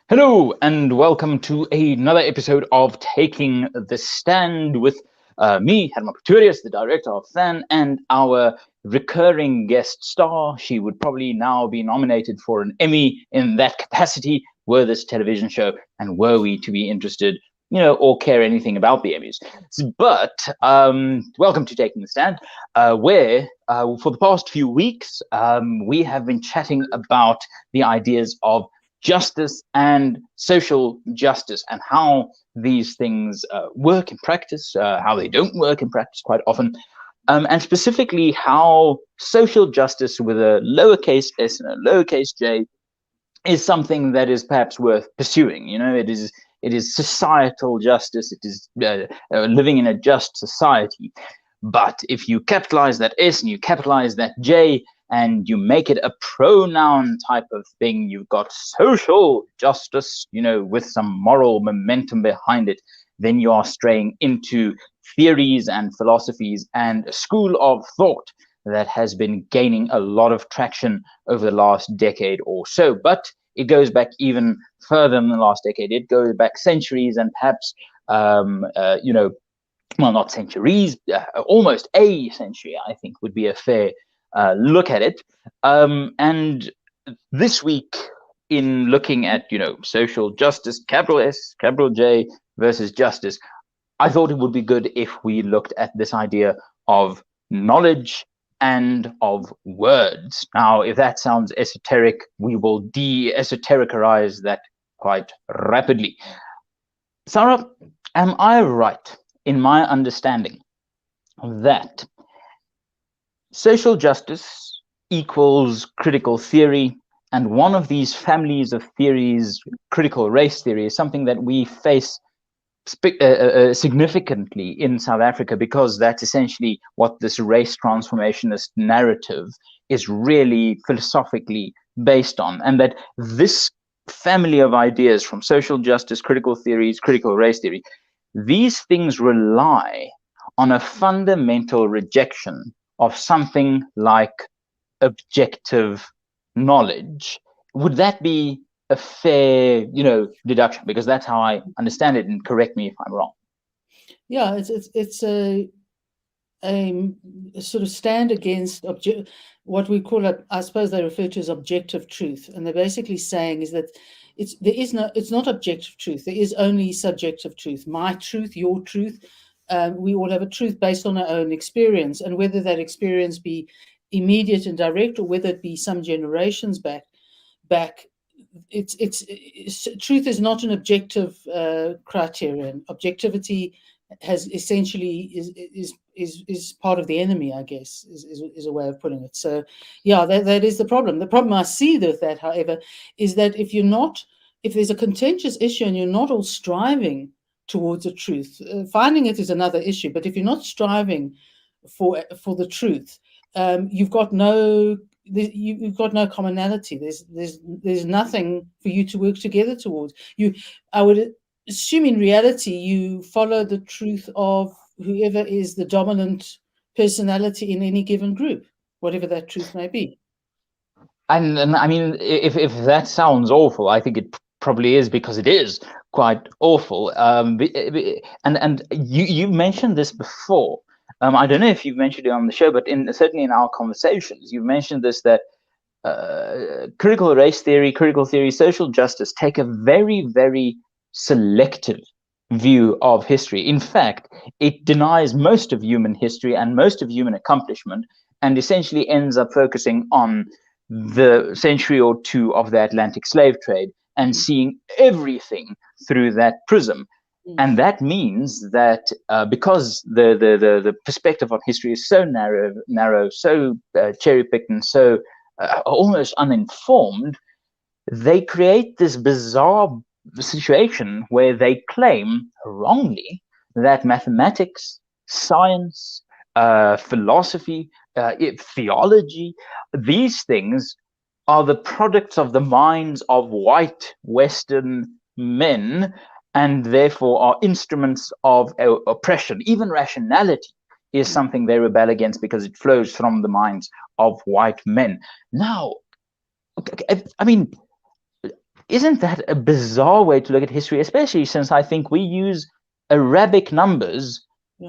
Hello, and welcome to another episode of Taking the Stand with me, Hermann the director of FAN, and our recurring guest star. She would probably now be nominated for an Emmy in that capacity were this television show, and were we to be interested, or care anything about the Emmys. But welcome to Taking the Stand, where for the past few weeks, we have been chatting about the ideas of justice and social justice and how these things work in practice, how they don't work in practice quite often, and specifically how social justice with a lowercase s and a lowercase j is something that is perhaps worth pursuing. It is societal justice. It is living in a just society. But if you capitalize that S and you capitalize that J and you make it a pronoun type of thing, you've got social justice, with some moral momentum behind it, then you are straying into theories and philosophies and a school of thought that has been gaining a lot of traction over the last decade or so. But it goes back even further than the last decade. It goes back centuries and perhaps, well, not centuries, almost a century, I think, would be a fair look at it. And this week, in looking at, social justice, capital S, capital J versus justice, I thought it would be good if we looked at this idea of knowledge and of words. Now, if that sounds esoteric, we will de-esotericarize that quite rapidly. Sara, am I right in my understanding that social justice equals critical theory, and one of these families of theories, critical race theory, is something that we face significantly in South Africa, because that's essentially what this race transformationist narrative is really philosophically based on, and that this family of ideas from social justice, critical theories, critical race theory, these things rely on a fundamental rejection of something like objective knowledge. Would that be a fair, deduction? Because that's how I understand it, and correct me if I'm wrong. Yeah, it's a sort of stand against what we call it. I suppose they refer to as objective truth, and they're basically saying is that it's not objective truth. There is only subjective truth. My truth, your truth. We all have a truth based on our own experience, and whether that experience be immediate and direct, or whether it be some generations back. It's truth is not an objective criterion. Objectivity has essentially is part of the enemy, I guess, is a way of putting it. So yeah, that is the problem. The problem I see with that, however, is that if there's a contentious issue and you're not all striving towards a truth, finding it is another issue, but if you're not striving for the truth, you've got no commonality. There's nothing for you to work together towards. I would assume in reality you follow the truth of whoever is the dominant personality in any given group, whatever that truth may be. And I mean, if that sounds awful, I think it probably is, because it is quite awful. And you mentioned this before. I don't know if you've mentioned it on the show, but certainly in our conversations, you've mentioned this, that critical race theory, critical theory, social justice take a very, very selective view of history. In fact, it denies most of human history and most of human accomplishment, and essentially ends up focusing on the century or two of the Atlantic slave trade and seeing everything through that prism. And that means that because the perspective of history is so narrow, so cherry-picked, and so almost uninformed, they create this bizarre situation where they claim wrongly that mathematics, science, philosophy, theology, these things are the products of the minds of white Western men, and therefore are instruments of oppression. Even rationality is something they rebel against because it flows from the minds of white men. Now, I mean, Isn't that a bizarre way to look at history, especially since I think we use Arabic numbers,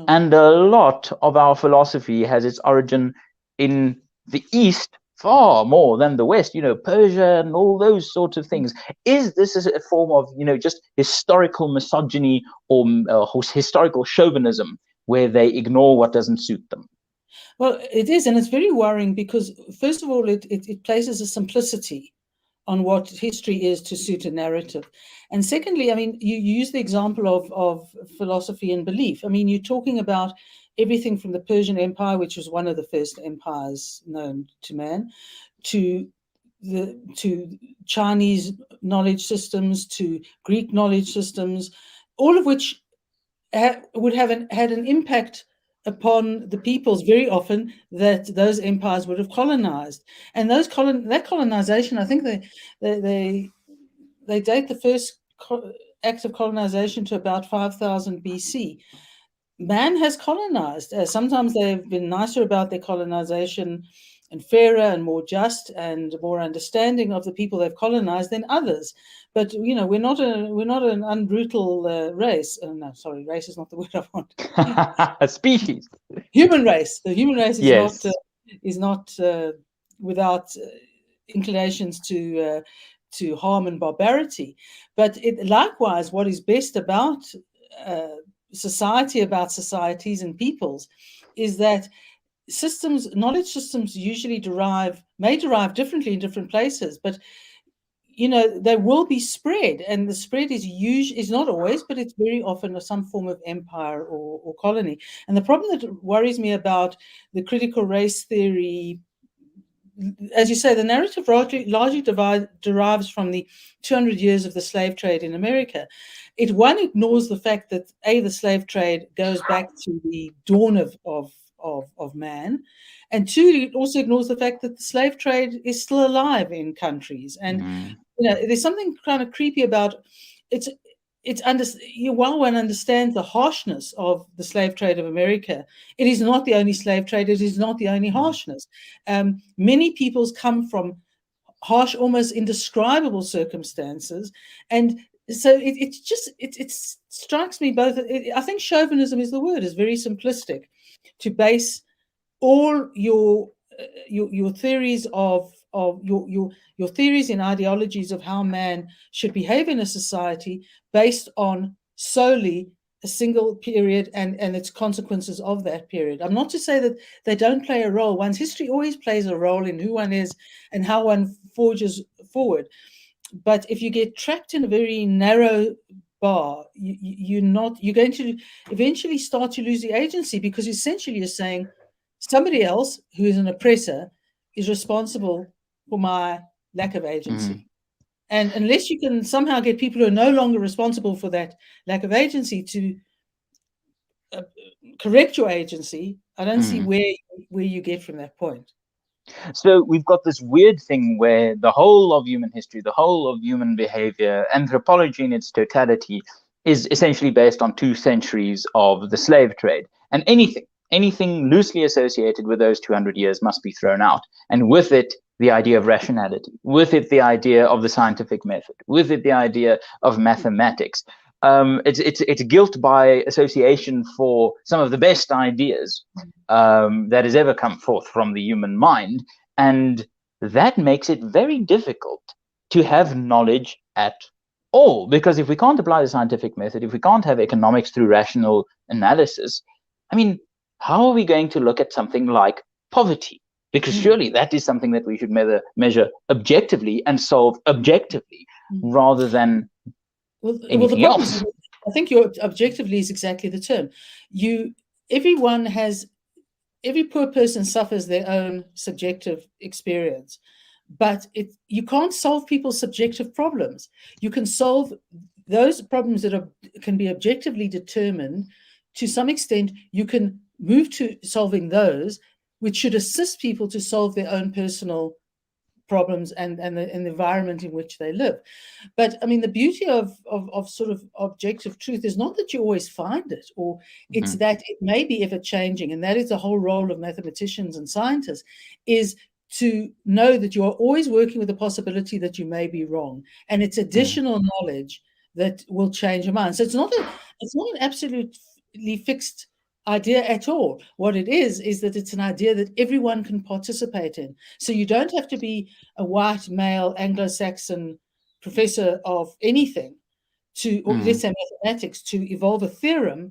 and a lot of our philosophy has its origin in the East far more than the West, Persia and all those sorts of things. Is this a form of, just historical misogyny or historical chauvinism where they ignore what doesn't suit them? Well, it is, and it's very worrying because, first of all, it places a simplicity on what history is to suit a narrative. And secondly, I mean, you use the example of philosophy and belief. I mean, you're talking about everything from the Persian Empire, which was one of the first empires known to man, to Chinese knowledge systems, to Greek knowledge systems, all of which would have had an impact upon the peoples very often that those empires would have colonized. And that colonization, I think they date the first act of colonization to about 5,000 BC. Man has colonized. Sometimes they've been nicer about their colonization and fairer and more just and more understanding of the people they've colonized than others. But we're not an unbrutal race. No, sorry, race is not the word I want. A species. Human race. The human race is yes. not without inclinations to harm and barbarity. But likewise, what is best about society, about societies and peoples, is that knowledge systems usually may derive differently in different places, but they will be spread, and the spread is not always, but it's very often some form of empire or colony. And the problem that worries me about the critical race theory, as you say, the narrative largely derives from the 200 years of the slave trade in America. It ignores the fact that the slave trade goes back to the dawn of man, and two, it also ignores the fact that the slave trade is still alive in countries. And there's something kind of creepy about it. While one understands the harshness of the slave trade of America, it is not the only slave trade. It is not the only harshness. Many peoples come from harsh, almost indescribable circumstances, and so it strikes me both. I think chauvinism is the word. Is very simplistic to base all your theories of your theories and ideologies of how man should behave in a society based on solely a single period and its consequences of that period. I'm not to say that they don't play a role. One's history always plays a role in who one is and how one forges forward. But if you get trapped in a very narrow bar, you're going to eventually start to lose the agency, because essentially you're saying somebody else who is an oppressor is responsible for my lack of agency. And unless you can somehow get people who are no longer responsible for that lack of agency to correct your agency, I don't see where you get from that point. So we've got this weird thing where the whole of human history, the whole of human behavior, anthropology in its totality, is essentially based on 2 centuries of the slave trade. And anything loosely associated with those 200 years must be thrown out. And with it, the idea of rationality, with it, the idea of the scientific method, with it, the idea of mathematics. It's guilt by association for some of the best ideas that has ever come forth from the human mind. And that makes it very difficult to have knowledge at all, because if we can't apply the scientific method, if we can't have economics through rational analysis, I mean, how are we going to look at something like poverty? Because surely that is something that we should measure objectively and solve objectively rather than anything else. I think your objectively is exactly the term. Every poor person suffers their own subjective experience, but you can't solve people's subjective problems. You can solve those problems that can be objectively determined. To some extent, you can move to solving those, which should assist people to solve their own personal problems and the environment in which they live. But I mean, the beauty of sort of objective truth is not that you always find it, or it's that it may be ever changing, and that is the whole role of mathematicians and scientists, is to know that you are always working with the possibility that you may be wrong, and it's additional knowledge that will change your mind. So it's not an absolutely fixed idea at all. What it is that it's an idea that everyone can participate in. So you don't have to be a white male Anglo-Saxon professor of anything or let's say mathematics, to evolve a theorem.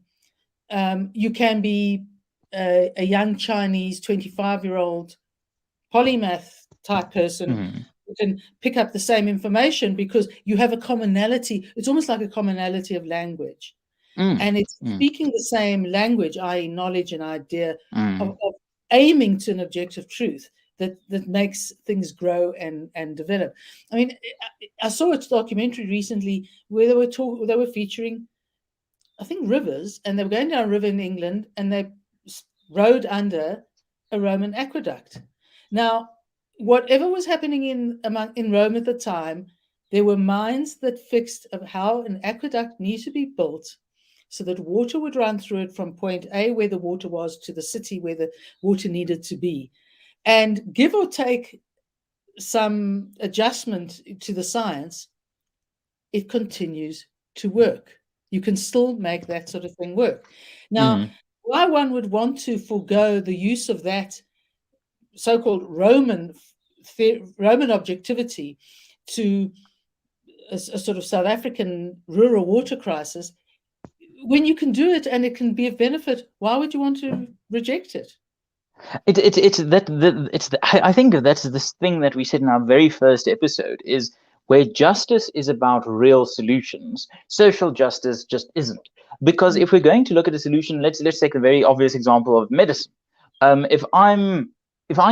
You can be a young Chinese 25-year-old polymath type person who can pick up the same information because you have a commonality. It's almost like a commonality of language. And it's speaking the same language, i.e. knowledge and idea of aiming to an objective truth that makes things grow and develop. I mean, I saw a documentary recently where they were featuring, I think, rivers, and they were going down a river in England, and they rode under a Roman aqueduct. Now, whatever was happening in Rome at the time, there were minds that fixed of how an aqueduct needs to be built so that water would run through it from point A, where the water was, to the city where the water needed to be. And give or take some adjustment to the science, it continues to work. You can still make that sort of thing work. Now, why one would want to forego the use of that so-called Roman objectivity to a sort of South African rural water crisis, when you can do it and it can be of benefit, why would you want to reject it? I think that's this thing that we said in our very first episode, is where justice is about real solutions, social justice just isn't. Because if we're going to look at a solution, let's take a very obvious example of medicine. If I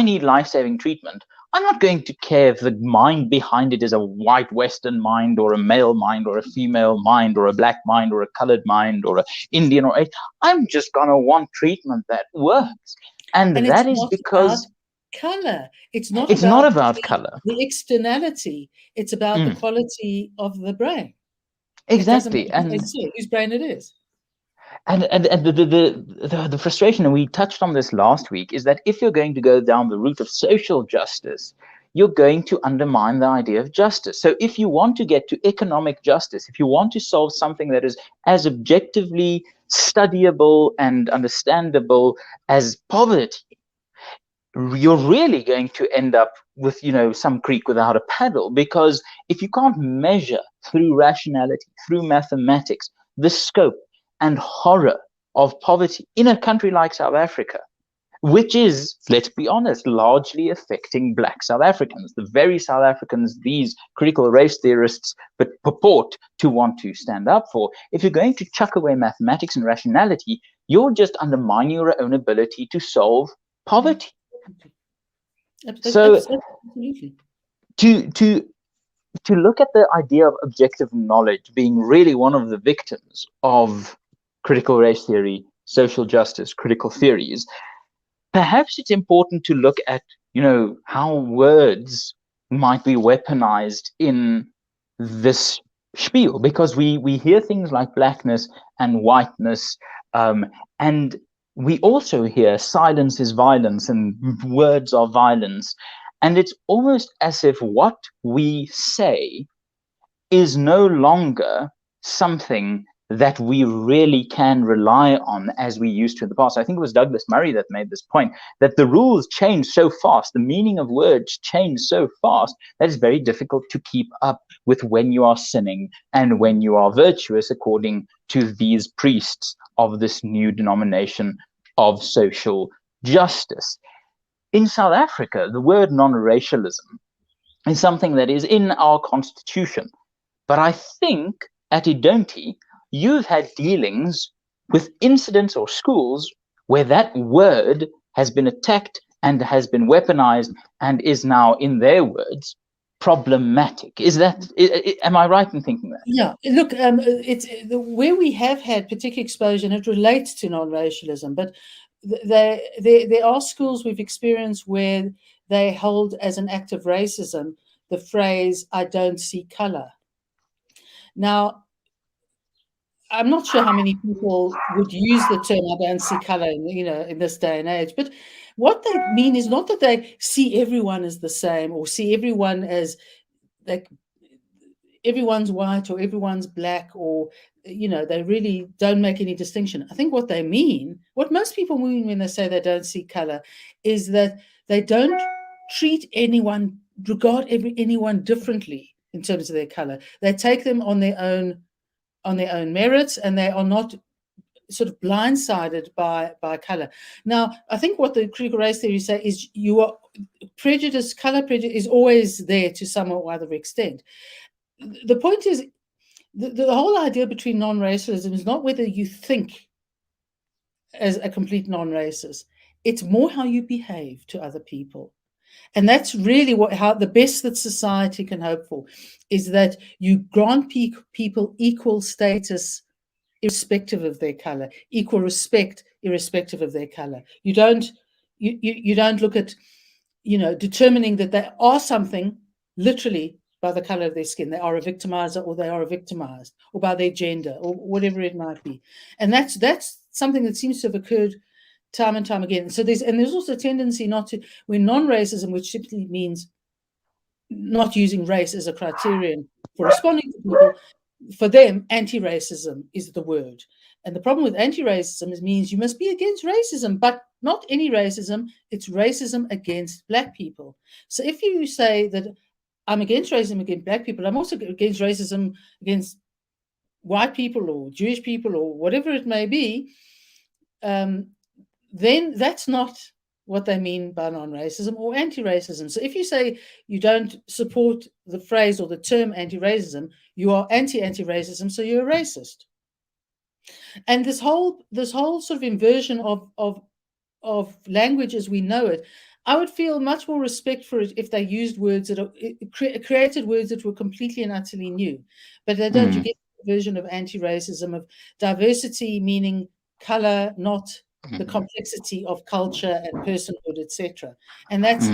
need life-saving treatment, I'm not going to care if the mind behind it is a white Western mind or a male mind or a female mind or a black mind or a colored mind or an Indian or I'm just going to want treatment that works. And that is because color. It's not about color. The externality. It's about the quality of the brain. Exactly. And whose brain it is. And the frustration, and we touched on this last week, is that if you're going to go down the route of social justice, you're going to undermine the idea of justice. So if you want to get to economic justice, if you want to solve something that is as objectively studyable and understandable as poverty, you're really going to end up with, some creek without a paddle. Because if you can't measure through rationality, through mathematics, the scope and horror of poverty in a country like South Africa, which is, let's be honest, largely affecting Black South Africans, the very South Africans these critical race theorists but purport to want to stand up for. If you're going to chuck away mathematics and rationality, you're just undermining your own ability to solve poverty. So to look at the idea of objective knowledge being really one of the victims of critical race theory, social justice, critical theories, perhaps it's important to look at, how words might be weaponized in this spiel, because we hear things like blackness and whiteness, and we also hear silence is violence and words are violence. And it's almost as if what we say is no longer something that we really can rely on as we used to in the past. I think it was Douglas Murray that made this point, that the rules change so fast, the meaning of words change so fast, that it's very difficult to keep up with when you are sinning and when you are virtuous, according to these priests of this new denomination of social justice. In South Africa, the word non-racialism is something that is in our constitution. But I think at Idonti, you've had dealings with incidents or schools where that word has been attacked and has been weaponized and is now, in their words, problematic. Am I right in thinking that? Yeah, look, it's where we have had particular exposure, and it relates to non-racialism, but there are schools we've experienced where they hold as an act of racism the phrase, "I don't see color." Now, I'm not sure how many people would use the term "I don't see color," in this day and age, but what they mean is not that they see everyone as the same or see everyone as like everyone's white or everyone's black, or they really don't make any distinction. I think what they mean, what most people mean when they say they don't see color, is that they don't treat anyone, regard anyone differently in terms of their color. They take them on their own merits, and they are not sort of blindsided by color. Now, I think what the critical race theory say is color prejudice is always there to some or other extent. The point is, the whole idea between non-racism is not whether you think as a complete non-racist. It's more how you behave to other people. And that's really how the best that society can hope for, is that you grant people equal status irrespective of their color, equal respect irrespective of their color. You don't look at, determining that they are something literally by the color of their skin. They are a victimizer, or they are a victimized, or by their gender, or whatever it might be. And that's something that seems to have occurred time and time again. So there's also a tendency not to, when non-racism, which simply means not using race as a criterion for responding to people, for them, anti-racism is the word. And the problem with anti-racism means you must be against racism, but not any racism. It's racism against Black people. So if you say that I'm against racism against Black people, I'm also against racism against white people or Jewish people or whatever it may be, then that's not what they mean by non-racism or anti-racism. So if you say you don't support the phrase or the term anti-racism, you are anti-racism, so you're a racist. And this whole sort of inversion of language as we know it, I would feel much more respect for it if they used words that created words that were completely and utterly new. But they don't. You get a version of anti-racism, of diversity meaning color, not the complexity of culture and personhood, etc. And that's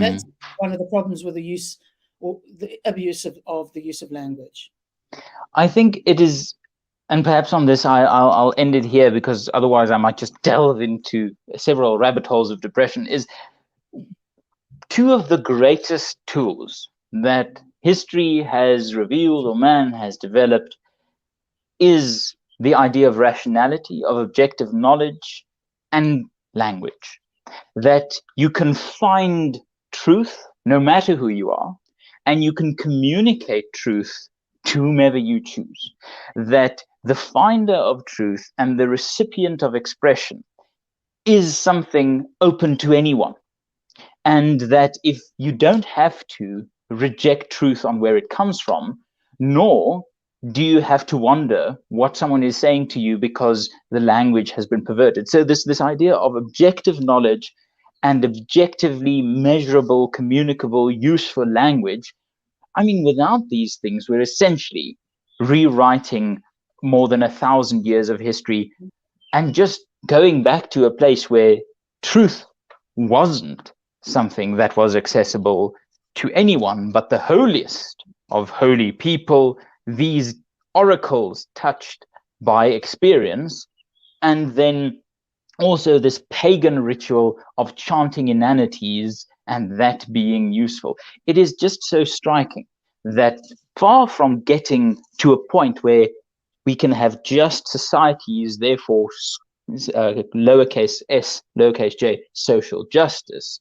one of the problems with the use or the abuse of the use of language. I think it is, and perhaps on this I'll end it here, because otherwise I might just delve into several rabbit holes of depression, is two of the greatest tools that history has revealed or man has developed is the idea of rationality, of objective knowledge, and language. That you can find truth no matter who you are, and you can communicate truth to whomever you choose. That the finder of truth and the recipient of expression is something open to anyone. And that if you don't have to reject truth on where it comes from, nor do you have to wonder what someone is saying to you because the language has been perverted. So this idea of objective knowledge and objectively measurable, communicable, useful language, I mean, without these things, we're essentially rewriting more than 1,000 years of history and just going back to a place where truth wasn't something that was accessible to anyone but the holiest of holy people, these oracles touched by experience, and then also this pagan ritual of chanting inanities and that being useful. It is just so striking that far from getting to a point where we can have just societies, therefore lowercase s, lowercase j, social justice,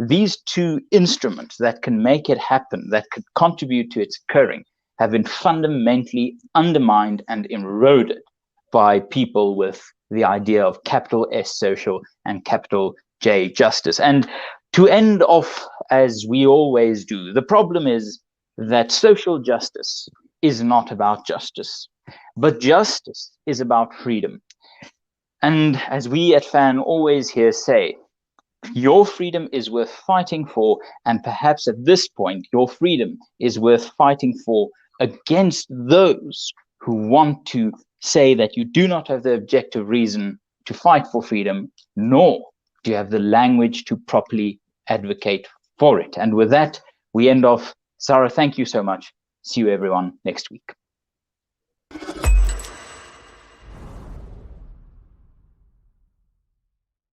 these two instruments that can make it happen, that could contribute to its occurring, have been fundamentally undermined and eroded by people with the idea of capital S social and capital J justice. And to end off, as we always do, the problem is that social justice is not about justice, but justice is about freedom. And as we at FAN always here say, your freedom is worth fighting for, and perhaps at this point, your freedom is worth fighting for against those who want to say that you do not have the objective reason to fight for freedom, nor do you have the language to properly advocate for it. And with that, we end off. Sara, thank you so much. See you everyone next week.